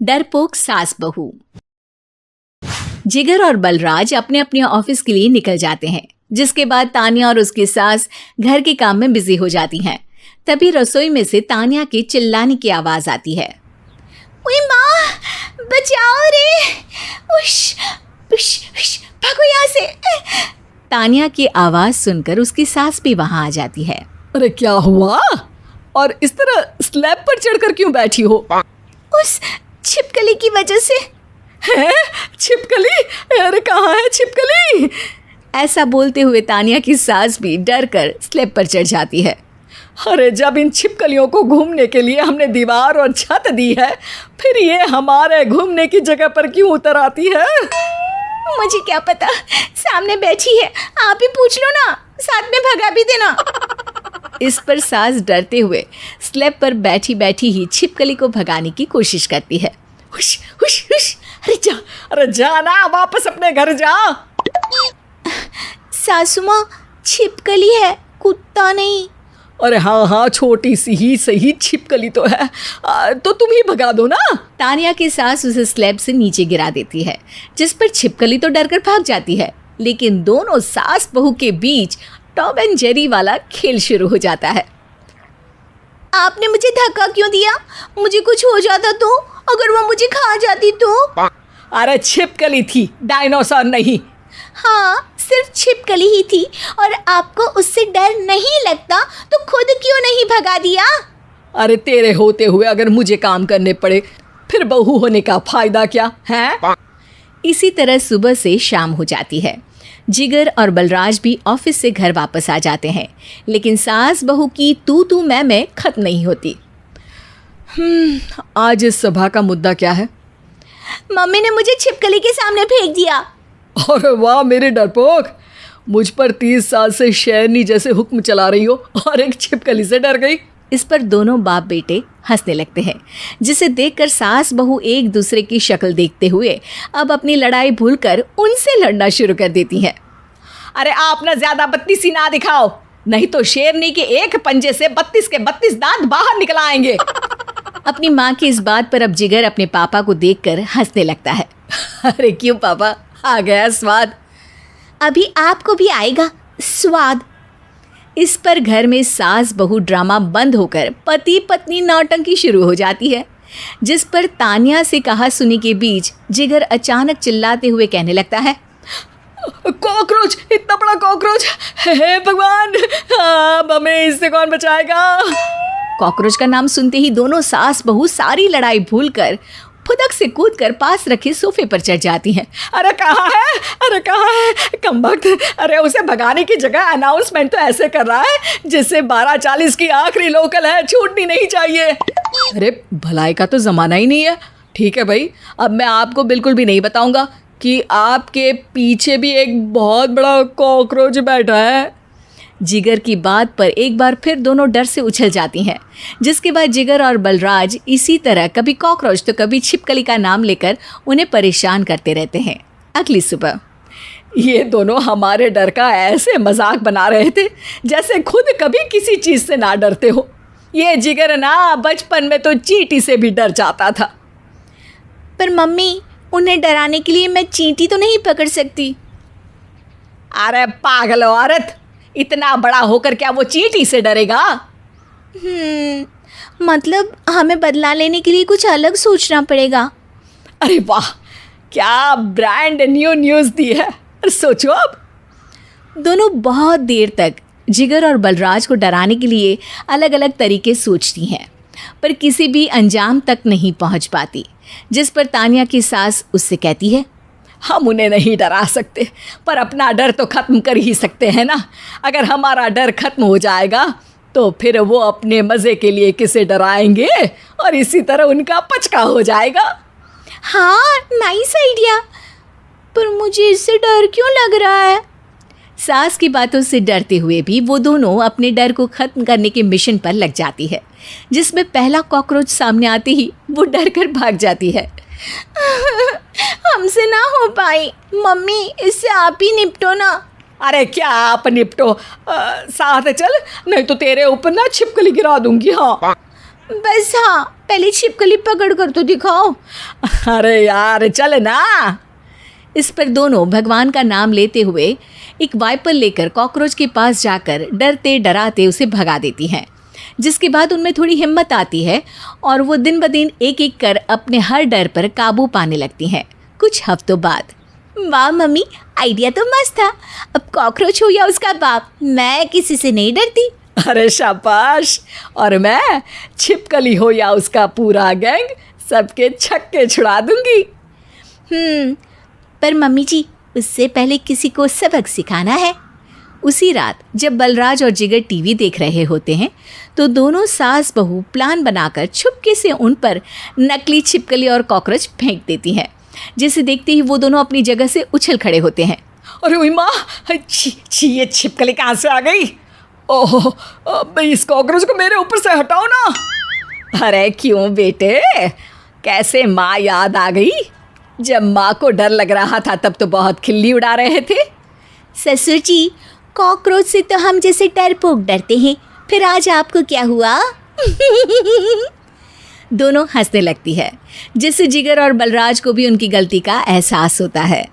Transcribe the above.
डरपोक सास बहू। जिगर और बलराज अपने अपने ऑफिस के लिए निकल जाते हैं, जिसके बाद तानिया और उसकी सास घर के काम में बिजी हो जाती हैं। तभी रसोई में से तानिया के चिल्लाने की आवाज आती है। ओए माँ, बचाओ रे! उश, उश, उश, भागो यहाँ से! तानिया की आवाज सुनकर उसकी सास भी वहां आ जाती है। अरे क्या हुआ? और इस तरह स्लैब पर चढ़कर क्यों बैठी हो? उस छिपकली की वजह से। है? छिपकली? अरे कहाँ है छिपकली? ऐसा बोलते हुए तानिया की सास भी डर कर स्लैब पर चढ़ जाती है। अरे जब इन छिपकलियों को घूमने के लिए हमने दीवार और छत दी है, फिर ये हमारे घूमने की जगह पर क्यों उतर आती है? मुझे क्या पता, सामने बैठी है, आप ही पूछ लो ना, साथ में भगा भी देना। इस पर सास डरते हुए स्लैब पर बैठी बैठी ही छिपकली को भगाने की कोशिश करती है। हुश, हुश, हुश, अरे जा ना, वापस अपने घर जा। सासू माँ, छिपकली है, कुत्ता नहीं। अरे हाँ, छोटी सी ही सही छिपकली तो है, तो तुम ही भगा दो ना। तानिया की सास उसे स्लैब से नीचे गिरा देती है, जिस पर छिपकली तो डरकर भाग जाती है। लेकिन दोनों सास बहू के बीच टॉम एंड जेरी वाला खेल शुरू हो जाता है। आपने मुझे धक्का क्यों दिया? मुझे कुछ हो जाता तो? अगर वो मुझे खा जाती तो? अरे छिपकली थी, डायनासोर नहीं। हाँ, सिर्फ छिपकली ही थी, और आपको उससे डर नहीं लगता तो खुद क्यों नहीं भगा दिया? अरे तेरे होते हुए अगर मुझे काम करने पड़े, फिर बहू होने का फायदा क्या है? इसी तरह सुबह से शाम हो जाती है। जिगर और बलराज भी ऑफिस से घर वापस आ जाते हैं, लेकिन सास बहू की तू मैं खत्म नहीं होती। आज इस सभा का मुद्दा क्या है? मम्मी ने मुझे छिपकली के सामने फेंक दिया। अरे वाह मेरे डरपोक, मुझ पर 30 साल से शेरनी जैसे हुक्म चला रही हो और एक छिपकली से डर गई। इस पर दोनों बाप बेटे हंसने लगते हैं, जिसे देखकर सास बहू एक दूसरे की शक्ल देखते हुए अब अपनी लड़ाई भूलकर उनसे लड़ना शुरू कर देती हैं। अरे आप ना ज्यादा बत्तीसी ना दिखाओ, नहीं तो शेरनी के एक पंजे से 32 के 32 दांत बाहर निकल आएंगे। अपनी माँ की इस बात पर अब जिगर अपने पापा को देखकर हंसने लगता है। अरे क्यों पापा, आ गया स्वाद। अभी आपको भी आएगा स्वाद। इस पर घर में सास बहू ड्रामा बंद होकर पति पत्नी नौटंकी शुरू हो जाती है, जिस पर तानिया से कहा सुनी के बीच जिगर अचानक चिल्लाते हुए कहने लगता है। कॉकरोच, इतना बड़ा कॉकरोच! हे भगवान, अब हमें इससे कौन बचाएगा? कॉकरोच का नाम सुनते ही दोनों सास बहू सारी लड़ाई भूलकर फुदक से कूदकर पास रखे सोफे पर चढ़ जाती हैं। अरे कहाँ है? अरे कहाँ है कमबख्त? अरे उसे भगाने की जगह अनाउंसमेंट तो ऐसे कर रहा है जिससे 12:40 की आखिरी लोकल है, छूटनी नहीं चाहिए। अरे भलाई का तो ज़माना ही नहीं है। ठीक है भाई, अब मैं आपको बिल्कुल भी नहीं बताऊंगा कि आपके पीछे भी एक बहुत बड़ा कॉकरोच बैठा है। जिगर की बात पर एक बार फिर दोनों डर से उछल जाती हैं, जिसके बाद जिगर और बलराज इसी तरह कभी कॉकरोच तो कभी छिपकली का नाम लेकर उन्हें परेशान करते रहते हैं। अगली सुबह ये दोनों हमारे डर का ऐसे मजाक बना रहे थे जैसे खुद कभी किसी चीज़ से ना डरते हो। ये जिगर ना बचपन में तो चींटी से भी डर जाता था। पर मम्मी, उन्हें डराने के लिए मैं चींटी तो नहीं पकड़ सकती। अरे पागल औरत, इतना बड़ा होकर क्या वो चींटी से डरेगा? मतलब हमें बदला लेने के लिए कुछ अलग सोचना पड़ेगा। अरे वाह, क्या ब्रांड न्यू न्यूज़ दी है। सोचो अब। दोनों बहुत देर तक जिगर और बलराज को डराने के लिए अलग अलग तरीके सोचती हैं, पर किसी भी अंजाम तक नहीं पहुंच पाती, जिस पर तानिया की सास उससे कहती है। हम उन्हें नहीं डरा सकते, पर अपना डर तो ख़त्म कर ही सकते हैं ना। अगर हमारा डर ख़त्म हो जाएगा तो फिर वो अपने मज़े के लिए किसे डराएंगे और इसी तरह उनका पचका हो जाएगा। हाँ, नाइस आइडिया, पर मुझे इससे डर क्यों लग रहा है? सास की बातों से डरते हुए भी वो दोनों अपने डर को ख़त्म करने के मिशन पर लग जाती है, जिसमें पहला कॉकरोच सामने आते ही वो डर कर भाग जाती है। हमसे ना हो पाई मम्मी, इससे आप ही निपटो ना। अरे क्या आप निपटो, साथ चल, नहीं तो तेरे ऊपर ना छिपकली गिरा दूंगी। हाँ बस, हाँ पहले छिपकली पकड़ कर तो दिखाओ। अरे यार चल ना। इस पर दोनों भगवान का नाम लेते हुए एक वाइपर लेकर कॉकरोच के पास जाकर डरते डराते उसे भगा देती हैं, जिसके बाद उनमें थोड़ी हिम्मत आती है और वो दिन ब दिन एक एक कर अपने हर डर पर काबू पाने लगती हैं। कुछ हफ्तों बाद, वाह मम्मी, आइडिया तो मस्त था। अब कॉकरोच हो या उसका बाप, मैं किसी से नहीं डरती। अरे शाबाश। और मैं छिपकली हो या उसका पूरा गैंग, सबके छक्के छुड़ा दूंगी। पर मम्मी जी, उससे पहले किसी को सबक सिखाना है। उसी रात जब बलराज और जिगर टीवी देख रहे होते हैं तो दोनों सास बहू प्लान बनाकर छुपके से उन पर नकली छिपकली और कॉकरोच फेंक देती हैं, जिसे देखते ही वो दोनों अपनी जगह से उछल खड़े होते हैं। अरे ओए माँ, छी ये छिपकली कहाँ से आ गई? ओह, इस कॉकरोच को मेरे ऊपर से हटाओ ना। अरे क्यों बेटे, कैसे माँ याद आ गई? जब माँ को डर लग रहा था तब तो बहुत खिल्ली उड़ा रहे थे। ससुर जी, कॉकरोच से तो हम जैसे डरपोक डरते हैं, फिर आज आपको क्या हुआ? दोनों हंसने लगती है, जिससे जिगर और बलराज को भी उनकी गलती का एहसास होता है।